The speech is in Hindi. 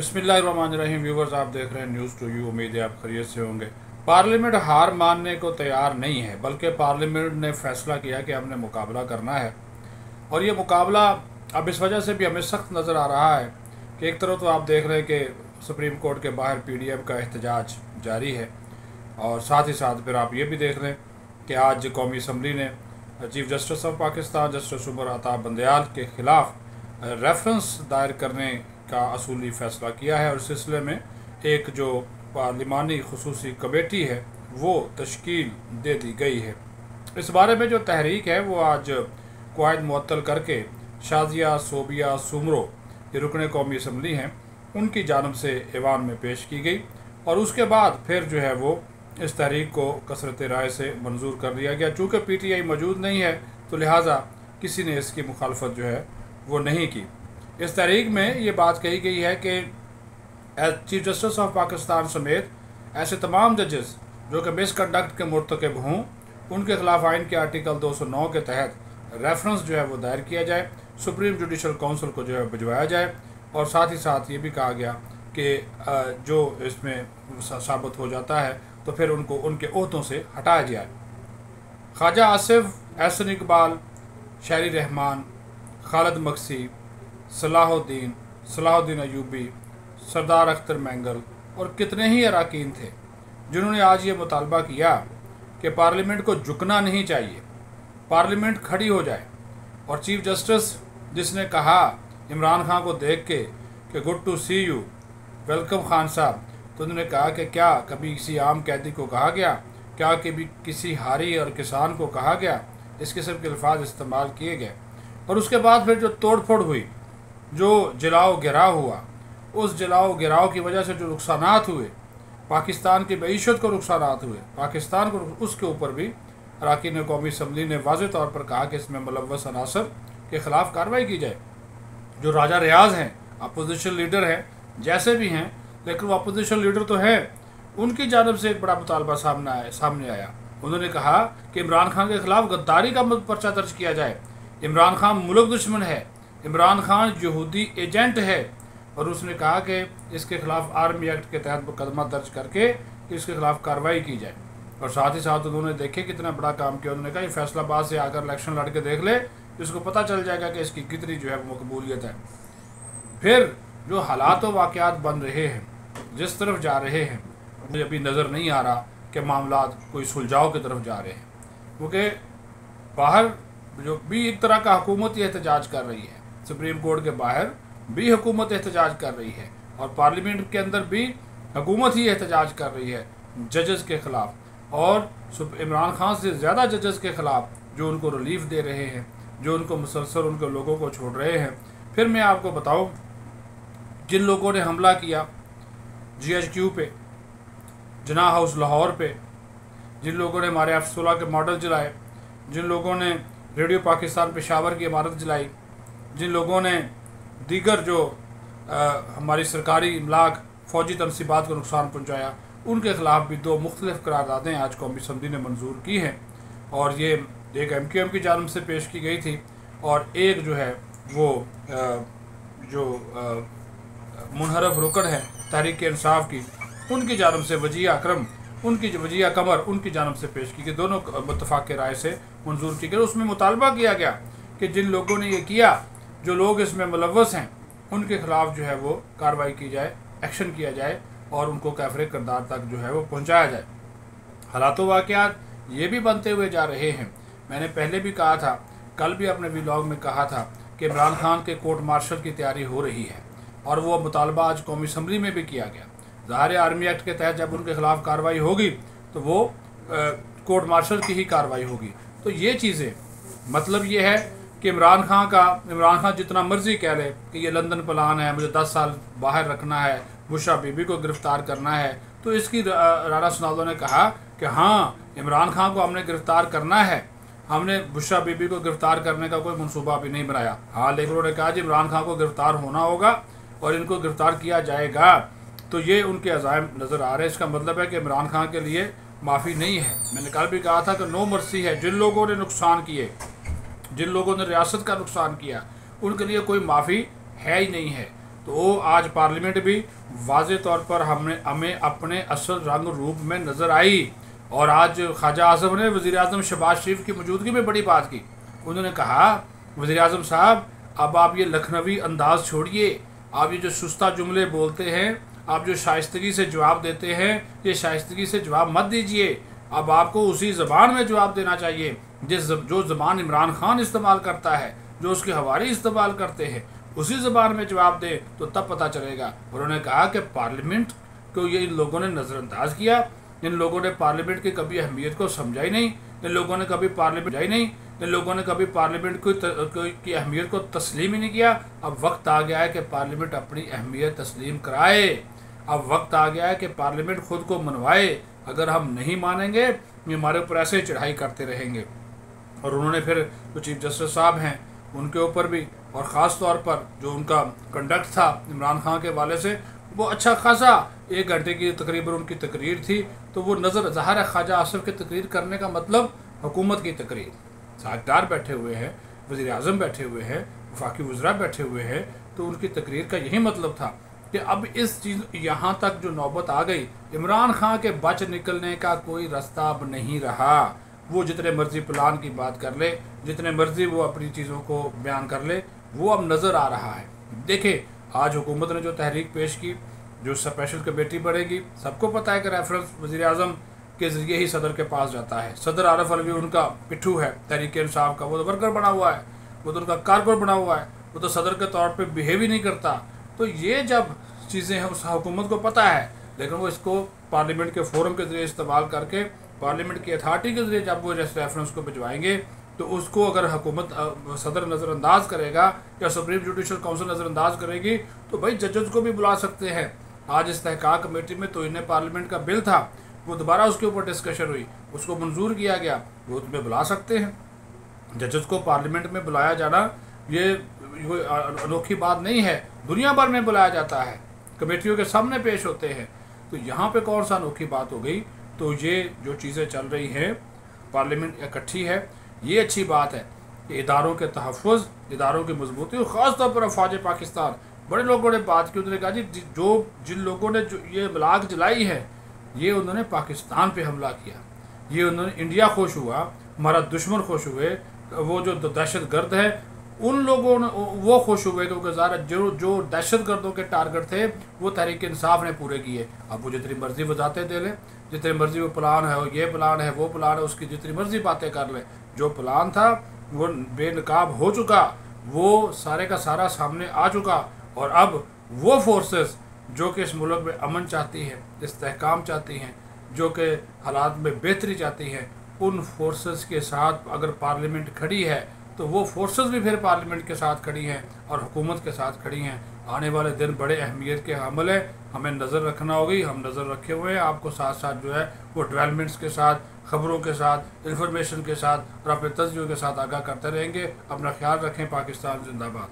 बिस्मिल्लाहिर्रहमानिर्रहीम। व्यूवर्स, आप देख रहे हैं न्यूज़ टू यू। उम्मीद है आप खैरियत से होंगे। पार्लियामेंट हार मानने को तैयार नहीं है, बल्कि पार्लियामेंट ने फैसला किया कि हमने मुकाबला करना है। और ये मुकाबला अब इस वजह से भी हमें सख्त नज़र आ रहा है कि एक तरफ तो आप देख रहे हैं कि सुप्रीम कोर्ट के बाहर PDM का एहतजाज जारी है, और साथ ही साथ फिर आप ये भी देख रहे हैं कि आज कौमी असम्बली ने chief justice of Pakistan justice Umar Ata Bandial के ख़िलाफ़ रेफरेंस दायर करने का असूली फ़ैसला किया है, और इस सिलसिले में एक जो पार्लिमानी खुसूसी कमेटी है वो तश्कील दे दी गई है। इस बारे में जो तहरीक है वो आज क़वायद मुअत्तल करके शाजिया सोबिया सुमरो, ये रुकने कौमी असम्बली हैं, उनकी जानब से ऐवान में पेश की गई, और उसके बाद फिर जो है वो इस तहरीक को कसरत राय से मंजूर कर लिया गया। चूँकि PTI मौजूद नहीं है तो लिहाजा किसी ने इसकी मुखालफत जो है वो नहीं की। इस तहरीक में ये बात कही गई है कि चीफ जस्टिस ऑफ पाकिस्तान समेत ऐसे तमाम जजेस जो कि मिसकंडक्ट के मुर्तकब हों, उनके खिलाफ आइन के आर्टिकल 209 के तहत रेफरेंस जो है वो दायर किया जाए, सुप्रीम जुडिशल काउंसिल को जो है भिजवाया जाए, और साथ ही साथ ये भी कहा गया कि जो इसमें साबित हो जाता है तो फिर उनको उनके ओहदों से हटाया जाए। ख्वाजा आसिफ, एहसन इकबाल, शायरी रहमान, खालिद मक्सी, सलाहुद्दीन अयूबी, सरदार अख्तर मैंगल और कितने ही अरकान थे जिन्होंने आज ये मुतालबा किया कि पार्लियामेंट को झुकना नहीं चाहिए, पार्लियामेंट खड़ी हो जाए। और चीफ जस्टिस जिसने कहा इमरान खान को देख के कि good to see you, welcome Khan साहब, तो उन्होंने कहा कि क्या कभी किसी आम कैदी को कहा गया, क्या कभी किसी हारी और किसान को कहा गया, इस किस्म के अल्फाज इस्तेमाल किए गए। और उसके बाद फिर जो तोड़ फोड़ हुई, जो जलाओ गिराव हुआ, उस जलाओ गिराव की वजह से जो नुकसानात हुए, पाकिस्तान की मईशत को नुकसानात हुए, पाकिस्तान को, उसके ऊपर भी अरकान कौमी असम्बली ने वाज़ेह तौर पर कहा कि इसमें मुलव्वस अनासर के ख़िलाफ़ कार्रवाई की जाए। जो राजा रियाज हैं, अपोजिशन लीडर हैं, जैसे भी हैं, लेकिन वो अपोजिशन लीडर तो हैं, उनकी जानब से एक बड़ा मुतालबा सामने आया। उन्होंने कहा कि इमरान खान के ख़िलाफ़ गद्दारी का पर्चा दर्ज किया जाए। इमरान खान मुल्क दुश्मन है, इमरान खान यहूदी एजेंट है, और उसने कहा कि इसके खिलाफ आर्मी एक्ट के तहत मुकदमा दर्ज करके इसके खिलाफ कार्रवाई की जाए। और साथ ही साथ उन्होंने देखे कितना बड़ा काम किया। उन्होंने कहा ये फैसलाबाद से आकर इलेक्शन लड़ के देख ले, इसको पता चल जाएगा कि इसकी कितनी जो है मकबूलियत है। फिर जो हालात व वाक़यात बन रहे हैं, जिस तरफ जा रहे हैं, मुझे अभी नज़र नहीं आ रहा कि मामला कोई सुलझाव की तरफ जा रहे हैं, क्योंकि बाहर जो भी एक तरह का हुकूमत ही एहतजाज कर रही है, सुप्रीम कोर्ट के बाहर भी हुकूमत एहतजाज कर रही है, और पार्लियामेंट के अंदर भी हुकूमत ही एहतजाज कर रही है जजेस के ख़िलाफ़, और इमरान खान से ज़्यादा जजेस के ख़िलाफ़ जो उनको रिलीफ दे रहे हैं, जो उनको मुसलसल उनके लोगों को छोड़ रहे हैं। फिर मैं आपको बताऊं, जिन लोगों ने हमला किया GHQ पे, जना हाउस लाहौर पे, जिन लोगों ने हमारे F-16 के मॉडल जलाए, जिन लोगों ने रेडियो पाकिस्तान पेशावर की इमारत जलाई, जिन लोगों ने दीगर जो हमारी सरकारी इमलाक फ़ौजी तनसीबात को नुकसान पहुँचाया, उनके ख़िलाफ़ भी 2 मुख्तलिफ़ करारदादें आज कौमी असम्बली ने मंजूर की हैं। और ये एक MQM की जानब से पेश की गई थी, और एक जो है वो जो मुनहरफ रुकन है तहरीक इंसाफ की, उनकी जानब से वजीह अकरम, उनकी वजीह कमर, उनकी जानब से पेश की गई, दोनों मुत्तफ़ाक़ राय से मंजूर की गई। उसमें मुतालबा किया गया कि जिन लोगों ने ये किया, जो लोग इसमें मुलव्वस हैं, उनके ख़िलाफ़ जो है वो कार्रवाई की जाए, एक्शन किया जाए, और उनको काफ़िर किरदार तक जो है वो पहुँचाया जाए। हालात वाक़यात ये भी बनते हुए जा रहे हैं। मैंने पहले भी कहा था, कल भी अपने व्लॉग में कहा था कि इमरान खान के कोर्ट मार्शल की तैयारी हो रही है, और वो मुतालबा आज कौमी असम्बली में भी किया गया। ज़ाहिर आर्मी एक्ट के तहत जब उनके ख़िलाफ़ कार्रवाई होगी तो वो कोर्ट मार्शल की ही कार्रवाई होगी। तो ये चीज़ें, मतलब ये है कि इमरान खान जितना मर्जी कह ले कि ये लंदन प्लान है, मुझे 10 साल बाहर रखना है, बुशरा बीबी को गिरफ़्तार करना है, तो इसकी राना सनाउल्लाह ने कहा कि हाँ, इमरान खान को हमने गिरफ़्तार करना है, हमने बुशरा बीबी को गिरफ़्तार करने का कोई मनसूबा भी नहीं बनाया। हाँ, लेकिन उन्होंने कहा जी इमरान खान को गिरफ़्तार होना होगा और इनको गिरफ़्तार किया जाएगा। तो ये उनके अज़ाइम नज़र आ रहे हैं। इसका मतलब है कि इमरान खान के लिए माफ़ी नहीं है। मैंने कल भी कहा था कि नो मर्सी है। जिन लोगों ने नुकसान किए, जिन लोगों ने रियासत का नुकसान किया, उनके लिए कोई माफ़ी है ही नहीं है। तो तो आज पार्लियामेंट भी वाज़े तौर पर हमें अपने असल रंग रूप में नज़र आई। और आज ख्वाजा आज़म ने वज़ीर आज़म शहबाज शरीफ की मौजूदगी में बड़ी बात की। उन्होंने कहा, वज़ीर आज़म साहब अब आप ये लखनवी अंदाज़ छोड़िए, आप ये जो सुस्ता जुमले बोलते हैं, आप जो शाइस्तगी से जवाब देते हैं, ये शाइस्तगी से जवाब मत दीजिए। अब आपको उसी ज़बान में जवाब देना चाहिए जो ज़बान इमरान खान इस्तेमाल करता है, जो उसके हवारी इस्तेमाल करते हैं, उसी ज़बान में जवाब दें तो तब पता चलेगा। उन्होंने कहा कि पार्लियामेंट को ये इन लोगों ने नज़रअंदाज किया, इन लोगों ने पार्लियामेंट की कभी अहमियत को समझा ही नहीं, इन लोगों ने कभी पार्लियामेंट की अहमियत को तस्लीम ही नहीं किया। अब वक्त आ गया है कि पार्लियामेंट अपनी अहमियत तस्लीम कराए। अब वक्त आ गया है कि पार्लियामेंट खुद को मनवाए। अगर हम नहीं मानेंगे, ये हमारे ऊपर ऐसे चढ़ाई करते रहेंगे। और उन्होंने फिर जो चीफ जस्टिस साहब हैं उनके ऊपर भी, और ख़ास तौर पर जो उनका कंडक्ट था इमरान खान के वाले से, वो अच्छा खासा 1 घंटे की तकरीबन उनकी तकरीर थी। तो वो नज़र ज़ाहिर है ख्वाजा आसिफ की तकरीर करने का मतलब हुकूमत की तकरीर, साहबदार बैठे हुए हैं, वज़ीर आज़म बैठे हुए हैं, वफाकी वज़रा बैठे हुए हैं, तो उनकी तकरीर का यही मतलब था कि अब इस चीज़ यहाँ तक जो नौबत आ गई, इमरान खान के बच निकलने का कोई रास्ता अब नहीं रहा। वो जितने मर्जी प्लान की बात कर ले, जितने मर्जी वो अपनी चीज़ों को बयान कर ले, वो अब नज़र आ रहा है। देखिए आज हुकूमत ने जो तहरीक पेश की, जो स्पेशल कमेटी बढ़ेगी, सबको पता है कि रेफरेंस वज़ीर आज़म के ज़रिए ही सदर के पास जाता है। सदर आरिफ अलवी उनका पिट्ठू है तहरीक इंसाफ का, वो तो वर्कर बना हुआ है, वो तो उनका कारकुन बना हुआ है, वो तो सदर के तौर पर बिहेव ही नहीं करता। तो ये जब चीज़ें हैं उस हुकूमत को पता है, लेकिन वो इसको पार्लियामेंट के फोरम के ज़रिए इस्तेमाल करके, पार्लियामेंट की अथॉरिटी के ज़रिए जब वो रेफरेंस को भिजवाएंगे, तो उसको अगर हुकूमत सदर नज़रअंदाज करेगा या सुप्रीम जुडिशल काउंसिल नज़रअंदाज करेगी, तो भाई जजेस को भी बुला सकते हैं। आज इस्तेहकाक कमेटी में तो इन्हें पार्लियामेंट का बिल था, वो दोबारा उसके ऊपर डिस्कशन हुई, उसको मंजूर किया गया, वो तुम्हें बुला सकते हैं। जजेस को पार्लियामेंट में बुलाया जाना ये कोई अनोखी बात नहीं है, दुनिया भर में बुलाया जाता है, कमेटियों के सामने पेश होते हैं। तो यहाँ पे कौन सा अनोखी बात हो गई। तो ये जो चीज़ें चल रही हैं, पार्लियामेंट इकट्ठी है, ये अच्छी बात है कि इदारों के तहफ़्फ़ुज़, इदारों की मजबूती, और ख़ास तौर पर अफ़वाज पाकिस्तान, बड़े लोगों ने बात की। उन्होंने कहा जी जिन लोगों ने जो ये मलाक जलाई है, ये उन्होंने पाकिस्तान पे हमला किया, ये उन्होंने इंडिया खुश हुआ, हमारा दुश्मन खुश हुए, वो जो दहशत गर्द है उन लोगों ने वो खुश हुए, क्योंकि ज़्यादा जो दहशत गर्दों के टारगेट थे वो तहरीक इंसाफ ने पूरे किए। अब वो जितनी मर्जी वजाहतें दे लें, जितनी मर्जी वो प्लान है, ये प्लान है, वो प्लान है, उसकी जितनी मर्जी बातें कर लें, जो प्लान था वो बेनकाब हो चुका, वो सारे का सारा सामने आ चुका। और अब वो फोर्सेस जो कि इस मुल्क में अमन चाहती हैं, इस्तेहकाम चाहती हैं, जो कि हालात में बेहतरी चाहती हैं, उन फोर्सेस के साथ अगर पार्लियामेंट खड़ी है तो वो फोर्सेस भी फिर पार्लियामेंट के साथ खड़ी हैं और हुकूमत के साथ खड़ी हैं। आने वाले दिन बड़े अहमियत के हामिल है, हमें नज़र रखना होगी, हम नज़र रखे हुए हैं। आपको साथ साथ जो है वो डेवलपमेंट्स के साथ, ख़बरों के साथ, इंफॉर्मेशन के साथ और अपने तजर्बे के साथ आगाह करते रहेंगे। अपना ख्याल रखें। पाकिस्तान जिंदाबाद।